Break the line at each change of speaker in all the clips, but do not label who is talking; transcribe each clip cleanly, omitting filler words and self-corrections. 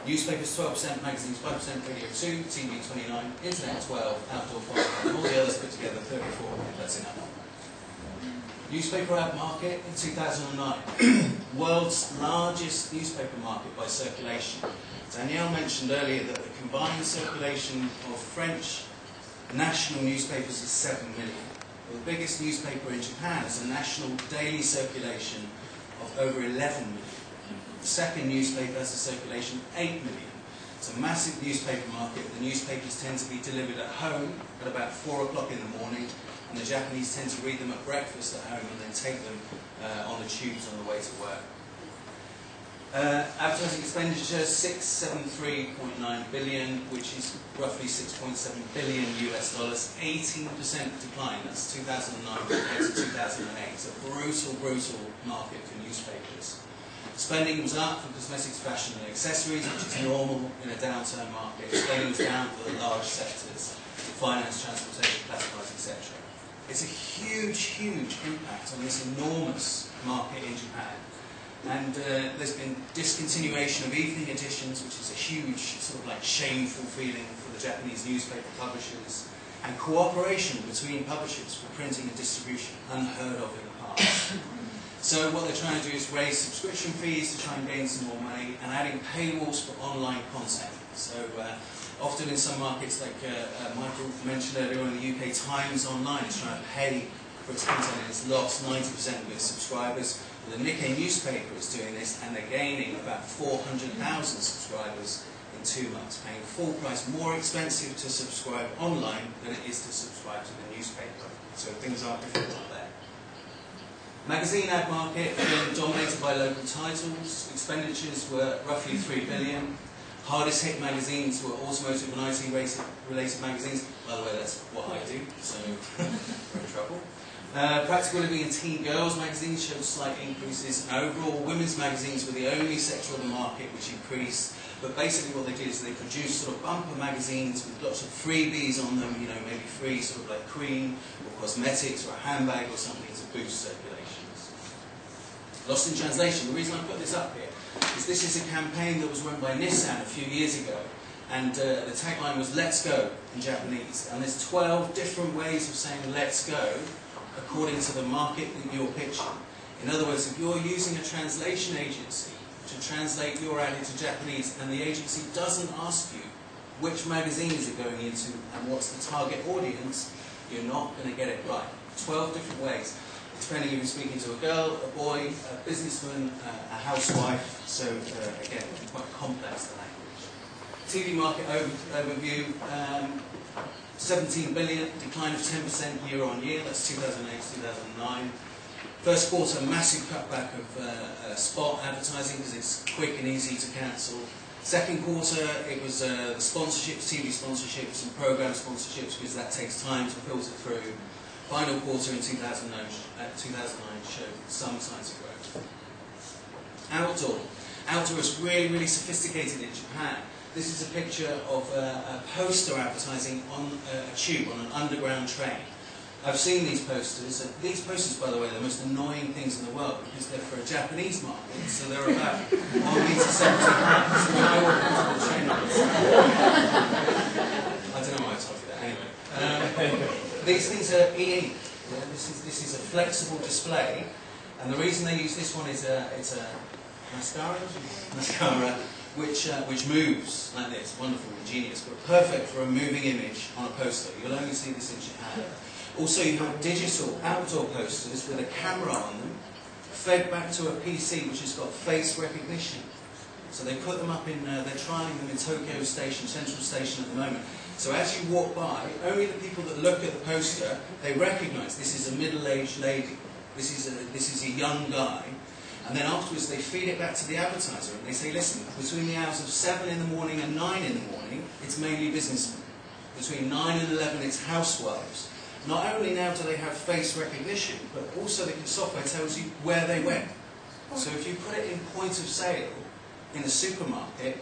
Newspapers 12%, magazines 5%, radio 2, TV 29, internet 12, outdoor 5, and all the others put together 34. That's enough. Newspaper ad market in 2009. World's largest newspaper market by circulation. Danielle mentioned earlier that the combined circulation of French national newspapers is 7 million. Well, the biggest newspaper in Japan has a national daily circulation of over 11 million. The second newspaper has a circulation of 8 million. It's a massive newspaper market. The newspapers tend to be delivered at home at about 4 o'clock in the morning, and the Japanese tend to read them at breakfast at home and then take them on the tubes on the way to work. Advertising expenditure, 673.9 billion, which is roughly 6.7 billion US dollars, 18% decline. That's 2009 compared to 2008. It's a brutal, brutal market for newspapers. Spending was up for cosmetics, fashion and accessories, which is normal in a downturn market. Spending was down for the large sectors, finance, transportation, classifieds, etc. It's a huge, huge impact on this enormous market in Japan. And there's been discontinuation of evening editions, which is a huge, sort of like shameful feeling for the Japanese newspaper publishers, and cooperation between publishers for printing and distribution, unheard of in the past. So what they're trying to do is raise subscription fees to try and gain some more money, and adding paywalls for online content. So often in some markets, like Michael mentioned earlier in the UK, Times Online is trying to pay for its content, and it's lost 90% of its subscribers. The Nikkei newspaper is doing this, and they're gaining about 400,000 subscribers in 2 months, paying full price, more expensive to subscribe online than it is to subscribe to the newspaper. So things are different out there. Magazine ad market, again, dominated by local titles. Expenditures were roughly 3 billion. Hardest hit magazines were automotive and IT related magazines. By the way, that's what I do, so we're in trouble. Practical Living and Teen Girls magazines showed slight increases, and overall women's magazines were the only sector of the market which increased. But basically what they did is they produced sort of bumper magazines with lots of freebies on them, you know, maybe free sort of like cream or cosmetics or a handbag or something to boost circulations. Lost in translation, the reason I put this up here is this is a campaign that was run by Nissan a few years ago, and the tagline was "Let's Go" in Japanese, and there's 12 different ways of saying "Let's Go" according to the market that you're pitching. In other words, if you're using a translation agency to translate your ad into Japanese, and the agency doesn't ask you which magazine is it going into and what's the target audience, you're not going to get it right. 12 different ways, depending if you're speaking to a girl, a boy, a businessman, a housewife, so again, quite complex, the language. TV market overview, 17 billion, decline of 10% year on year, that's 2008-2009. First quarter, massive cutback of spot advertising because it's quick and easy to cancel. Second quarter, it was the sponsorships, TV sponsorships and program sponsorships, because that takes time to filter through. Final quarter in 2009 showed some signs of growth. Outdoor. Outdoor is really, really sophisticated in Japan. This is a picture of a poster advertising on a tube, on an underground train. I've seen these posters. These posters, by the way, are the most annoying things in the world because they're for a Japanese market, so they're about 1 meter 70 high. So when I walk into the train, I don't know why I told you that. Anyway, these things are e-ink. Yeah? This is a flexible display, and the reason they use this one is it's a mascara. Which moves like this, wonderful, ingenious, but perfect for a moving image on a poster. You'll only see this in Japan. Also, you have digital outdoor posters with a camera on them, fed back to a PC which has got face recognition. So they put them up in, they're trialing them in Tokyo Station, Central Station at the moment. So as you walk by, only the people that look at the poster, they recognise this is a middle-aged lady, this is a young guy. And then afterwards they feed it back to the advertiser and they say, listen, between the hours of 7 in the morning and 9 in the morning, it's mainly businessmen. Between 9 and 11, it's housewives. Not only now do they have face recognition, but also the software tells you where they went. So if you put it in point of sale in a supermarket,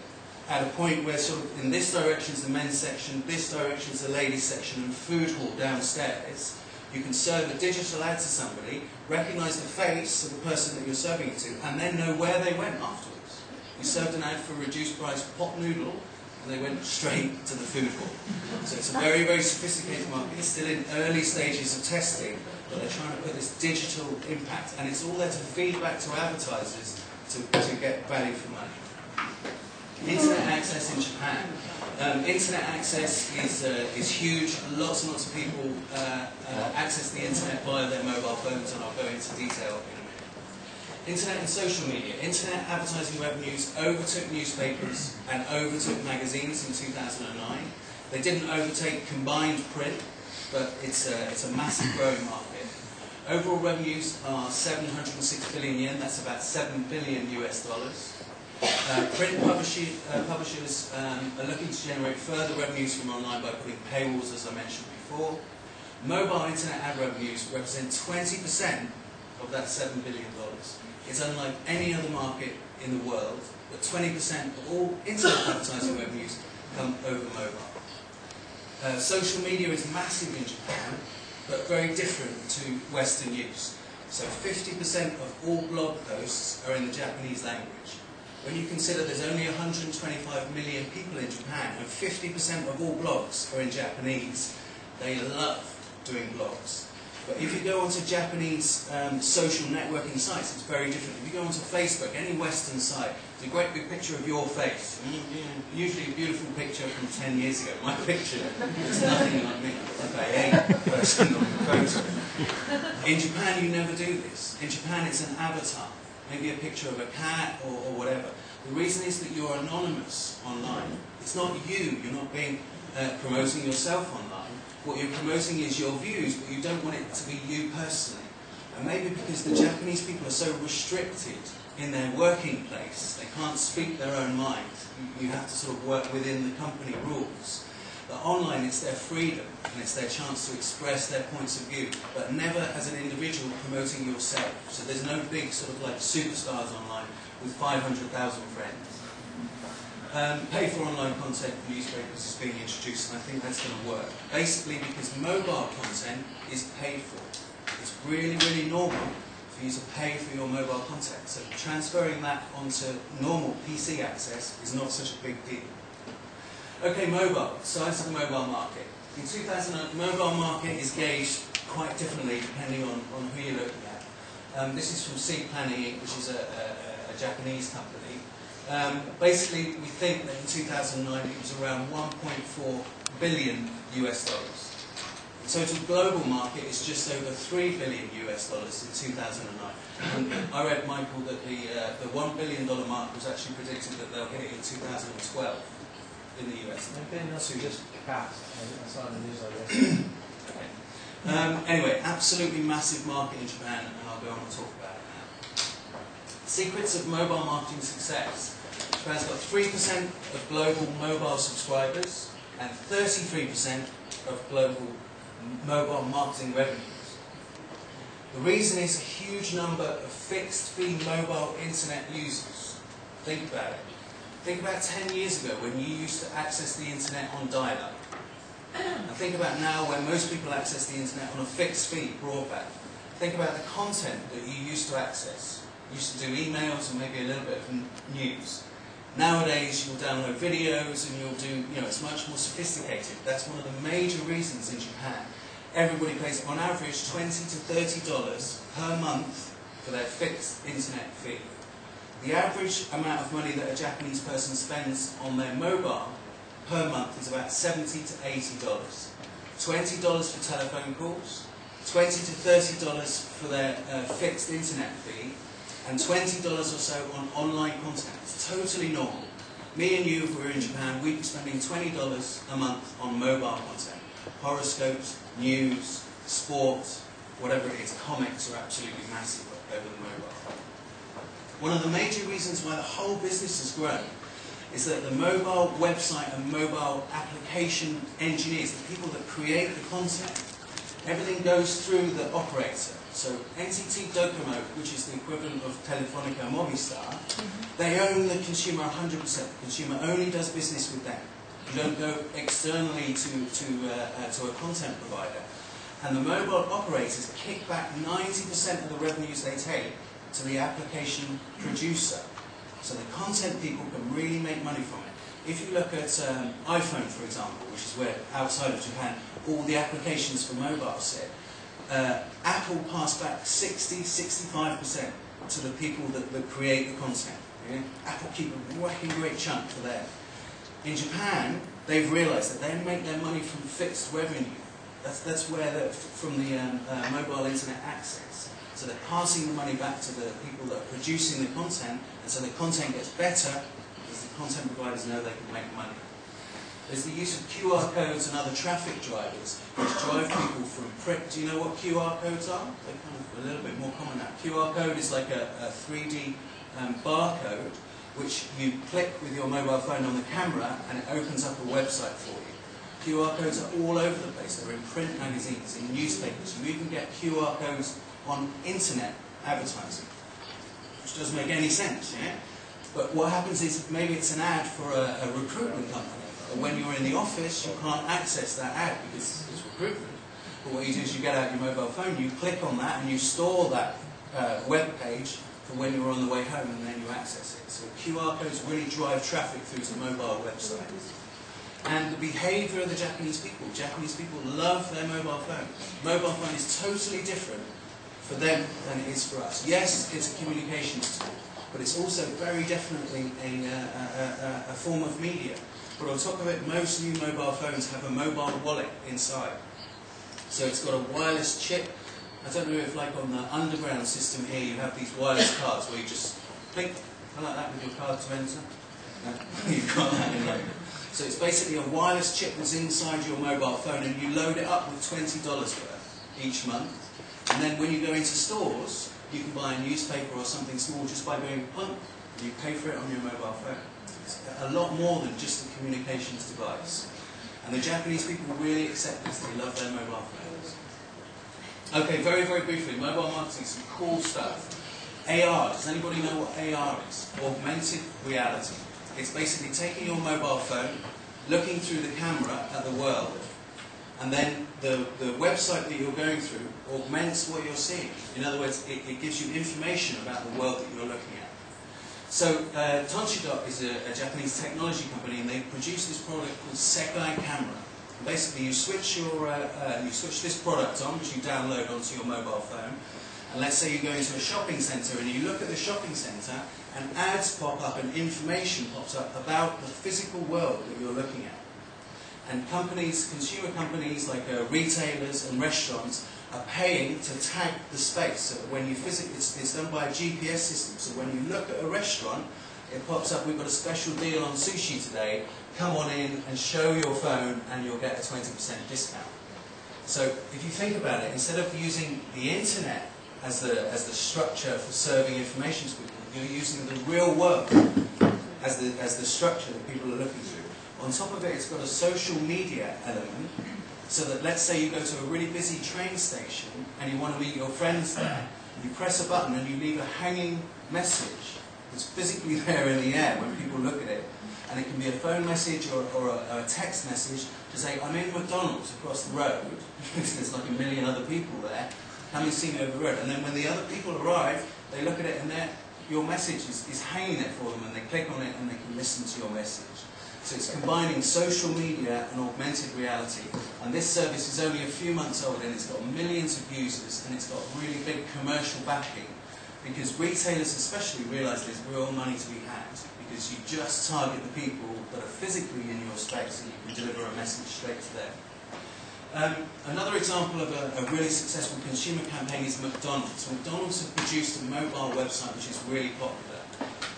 at a point where sort of in this direction is the men's section, this direction is the ladies section, and food hall downstairs, you can serve a digital ad to somebody, recognise the face of the person that you're serving it to, and then know where they went afterwards. You served an ad for a reduced price pot noodle, and they went straight to the food hall. So it's a very, very sophisticated market. It's still in early stages of testing, but they're trying to put this digital impact, and it's all there to feed back to advertisers to get value for money. Internet access in Japan. Internet access is huge. Lots and lots of people access the internet via their mobile phones, and I'll go into detail in a minute. Internet and social media. Internet advertising revenues overtook newspapers and overtook magazines in 2009. They didn't overtake combined print, but it's a massive growing market. Overall revenues are 706 billion yen, that's about $7 billion US. Print publishers are looking to generate further revenues from online by putting paywalls, as I mentioned before. Mobile internet ad revenues represent 20% of that $7 billion. It's unlike any other market in the world, but 20% of all internet advertising revenues come over mobile. Social media is massive in Japan, but very different to Western use. So 50% of all blog posts are in the Japanese language. When you consider there's only 125 million people in Japan and 50% of all blogs are in Japanese, they love doing blogs. But if you go onto Japanese social networking sites, it's very different. If you go onto Facebook, any Western site, it's a great big picture of your face. Usually a beautiful picture from 10 years ago. My picture is nothing like me. I ain't a person on the photo. In Japan, you never do this. In Japan, it's an avatar. Maybe a picture of a cat or whatever. The reason is that you're anonymous online. It's not you. You're not being promoting yourself online. What you're promoting is your views, but you don't want it to be you personally. And maybe because the Japanese people are so restricted in their working place, they can't speak their own mind. You have to sort of work within the company rules. But online, it's their freedom, and it's their chance to express their points of view, but never as an individual promoting yourself. So there's no big sort of like superstars online with 500,000 friends. Pay for online content for newspapers is being introduced, and I think that's going to work. Basically because mobile content is paid for. It's really, really normal for you to pay for your mobile content. So transferring that onto normal PC access is not such a big deal. Okay, mobile. Size of the mobile market. In 2009, mobile market is gauged quite differently depending on who you're looking at. This is from Seed Planning Inc., which is a Japanese company. Basically, we think that in 2009 it was around 1.4 billion US dollars. The total global market is just over 3 billion US dollars in 2009. And I read, Michael, that the $1 billion mark was actually predicted that they'll hit it in 2012 in the US.
Just passed. I saw in the news already.
Okay. Anyway, absolutely massive market in Japan, and I'll go on and talk about it now. Secrets of mobile marketing success. Japan's got 3% of global mobile subscribers and 33% of global mobile marketing revenues. The reason is a huge number of fixed-fee mobile internet users. Think about it. Think about 10 years ago when you used to access the internet on dial-up. And think about now when most people access the internet on a fixed-fee broadband. Think about the content that you used to access. You used to do emails and maybe a little bit of news. Nowadays, you'll download videos and you'll do, it's much more sophisticated. That's one of the major reasons in Japan. Everybody pays, on average, $20 to $30 per month for their fixed internet fee. The average amount of money that a Japanese person spends on their mobile per month is about $70 to $80. $20 for telephone calls, $20 to $30 for their fixed internet fee, and $20 or so on online content. It's totally normal. Me and you, if we were in Japan, we'd be spending $20 a month on mobile content. Horoscopes, news, sport, whatever it is, comics are absolutely massive over the mobile. One of the major reasons why the whole business has grown is that the mobile website and mobile application engineers, the people that create the content, everything goes through the operator. So NTT Docomo, which is the equivalent of Telefonica Movistar, they own the consumer 100%. The consumer only does business with them. You don't go externally to a content provider. And the mobile operators kick back 90% of the revenues they take to the application producer. So the content people can really make money from it. If you look at iPhone, for example, which is where, outside of Japan, all the applications for mobile sit, Apple pass back 60–65% to the people that create the content. Yeah? Apple keep a whacking great chunk for them. In Japan, they've realised that they make their money from fixed revenue. That's where from the mobile internet access. So they're passing the money back to the people that are producing the content, and so the content gets better because the content providers know they can make money. There's the use of QR codes and other traffic drivers, which drive people from print. Do you know what QR codes are? They're kind of a little bit more common now. QR code is like a 3D barcode, which you click with your mobile phone on the camera, and it opens up a website for you. QR codes are all over the place. They're in print magazines, in newspapers. You even get QR codes on internet advertising, which doesn't make any sense, yeah? But what happens is maybe it's an ad for a recruitment company. But when you're in the office, you can't access that ad because it's recruitment. But what you do is you get out your mobile phone, you click on that, and you store that web page for when you're on the way home, and then you access it. So QR codes really drive traffic through to mobile websites. And the behaviour of the Japanese people. Japanese people love their mobile phone. Mobile phone is totally different for them than it is for us. Yes, it's a communications tool, but it's also very definitely a form of media. But on top of it, most new mobile phones have a mobile wallet inside. So it's got a wireless chip. I don't know if, like on the underground system here, you have these wireless cards where you just click like that with your card to enter. No, you've got that in there. So it's basically a wireless chip that's inside your mobile phone, and you load it up with $20 worth each month. And then when you go into stores, you can buy a newspaper or something small just by going plunk, and you pay for it on your mobile phone. It's a lot more than just a communications device. And the Japanese people really accept this. They love their mobile phones. Okay, very, very briefly, mobile marketing, some cool stuff. AR, does anybody know what AR is? Augmented reality. It's basically taking your mobile phone, looking through the camera at the world, and then the website that you're going through augments what you're seeing. In other words, it gives you information about the world that you're looking at. So Tonshidok is a Japanese technology company, and they produce this product called Sekai Camera. And basically, you switch this product on, which you download onto your mobile phone, and let's say you go into a shopping centre and you look at the shopping centre, and ads pop up and information pops up about the physical world that you're looking at. And companies, consumer companies like retailers and restaurants, are paying to tag the space. So that when you visit, it's done by a GPS system. So when you look at a restaurant, it pops up, we've got a special deal on sushi today. Come on in and show your phone, and you'll get a 20% discount. So if you think about it, instead of using the internet as the structure for serving information to people, you're using the real world as the structure that people are looking through. On top of it, it's got a social media element, so that let's say you go to a really busy train station and you want to meet your friends there. You press a button and you leave a hanging message. It's physically there in the air when people look at it. And it can be a phone message or a text message to say, I'm in McDonald's across the road, because there's like a million other people there. Come and see me over the road. And then when the other people arrive, they look at it and your message is hanging there for them, and they click on it and they can listen to your message. So it's combining social media and augmented reality. And this service is only a few months old, and it's got millions of users, and it's got really big commercial backing, because retailers especially realise there's real money to be had, because you just target the people that are physically in your space, and you can deliver a message straight to them. Another example of a really successful consumer campaign is McDonald's. McDonald's have produced a mobile website which is really popular.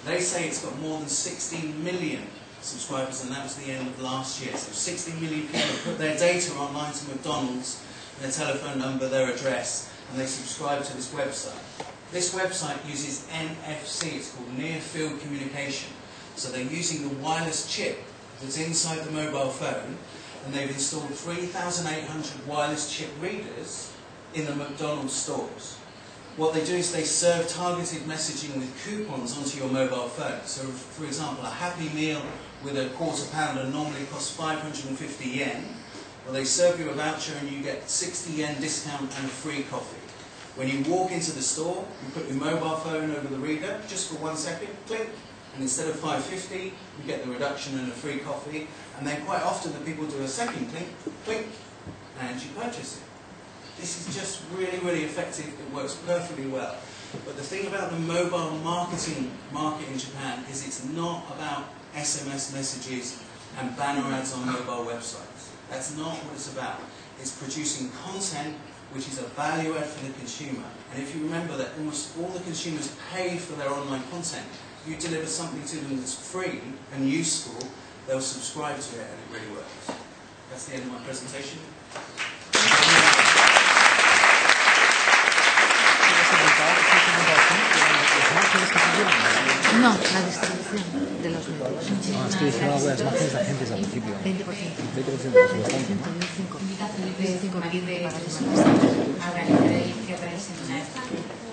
They say it's got more than 16 million subscribers, and that was the end of last year. So 16 million people put their data online to McDonald's, their telephone number, their address, and they subscribe to this website. This website uses NFC, it's called Near Field Communication. So they're using the wireless chip that's inside the mobile phone, and they've installed 3,800 wireless chip readers in the McDonald's stores. What they do is they serve targeted messaging with coupons onto your mobile phone. So, for example, a Happy Meal with a £quarter pounder normally costs 550 yen. Well, they serve you a voucher and you get 60 yen discount and a free coffee. When you walk into the store, you put your mobile phone over the reader, just for 1 second, click, And instead of $5.50, we get the reduction and a free coffee. And then quite often the people do a second click, click, and you purchase it. This is just really, really effective. It works perfectly well. But the thing about the mobile marketing market in Japan is it's not about SMS messages and banner ads on mobile websites. That's not what it's about. It's producing content which is a value add for the consumer. And if you remember that almost all the consumers pay for their online content, if you deliver something to them that's free and useful, they'll subscribe to it and it really works. That's the end of my presentation.
No, la distribución de los medios.
No, es que dijeron algo de las imágenes de agentes al principio.
20%.
20% es bastante, ¿no?
25.
Organiza el cierre del seminario.